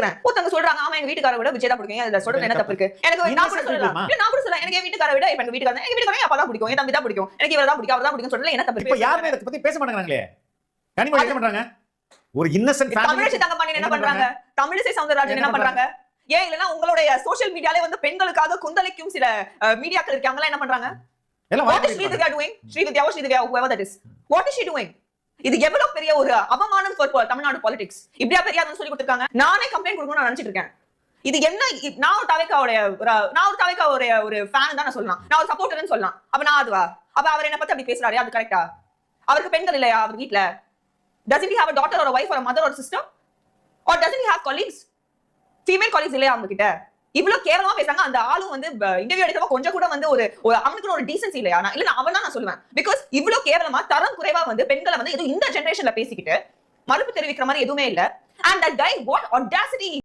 ஒருத்தங்க சொல்றாங்க ஆமா எங்க வீட்டுக்கார விட விஜய் தான் பிடிக்கும். அதுல சொல்றது என்ன தப்பு இருக்கு? எனக்கு நான் கூட சொல்லலாம். நான் கூட சொல்லலாம் எனக்கு என் வீட்டுக்கார விட எங்க வீட்டுக்காரன் அப்பா தான் பிடிக்கும். என் தம்பி தான் பிடிக்கும். எனக்கு இவர தான் பிடிக்கும். அவர் தான் பிடிக்கும் சொல்றதுல என்ன தப்பு இருக்கு? இப்ப யாருமே இத பத்தி பேச மாட்டேங்கறாங்களே. கனிமொழி என்ன பண்றாங்க? ஒரு இன்னசென்ட் ஃபேமிலி தமிழிசை தங்கப்பாண்டியன் என்ன பண்றாங்க? தமிழிசை சவுந்தரராஜன் என்ன பண்றாங்க? ஏன் இல்லனா உங்களுடைய சோஷியல் மீடியாலே வந்து பெண்களுக்காக குந்தளிக்கும் சில மீடியாக்கள் இருக்காங்களா என்ன பண்றாங்க? எல்லாம் What is Srividya doing? Srividya whoever that is. What is she doing? இது எவ்வளவு பெரிய ஒரு அவமானம் for தமிழ்நாடு பாலிடிக்ஸ். இப்படியா பெரியாதுன்னு சொல்லி கொடுத்திருக்காங்க. நானே கம்ப்ளைன்ட் கொடுக்கணும்னு நான் நினைச்சிட்டு இருக்கேன். இது என்ன நான் ஒரு தவைக்காவுடைய ஒரு ஃபேன் தான் நான் சொல்லலாம். நான் ஒரு சப்போர்ட்டர்னு சொல்லலாம். அப்ப நான் அதுவா? அப்ப அவர் என்ன பத்தி அப்படி பேசுறாரு அது கரெக்ட்டா? அவருக்கு பெண்கள் இல்லையா அவர் வீட்ல? Doesn't he have a daughter or a wife or a mother or a sister? Or doesn't he have colleagues? Female colleagues இல்லையா அவங்க கிட்ட? இவ்ளோ கேவலமா பேசுறாங்க. அந்த ஆளு வந்து இன்டர்வியூ எடுக்கிறப்ப கொஞ்சம் கூட வந்து ஒரு அவனுக்கு ஒரு டீசன்சி இல்லையா? இல்ல அவன் தான் நான் சொல்லுவேன். பிகாஸ் இவ்ளோ கேவலமா தரம் குறைவா வந்து பெண்களை வந்து இது இந்த ஜெனரேஷன்ல பேசிக்கிட்டு மறுப்பு தெரிவிக்கிற மாதிரி எதுவுமே இல்ல. And that guy what audacity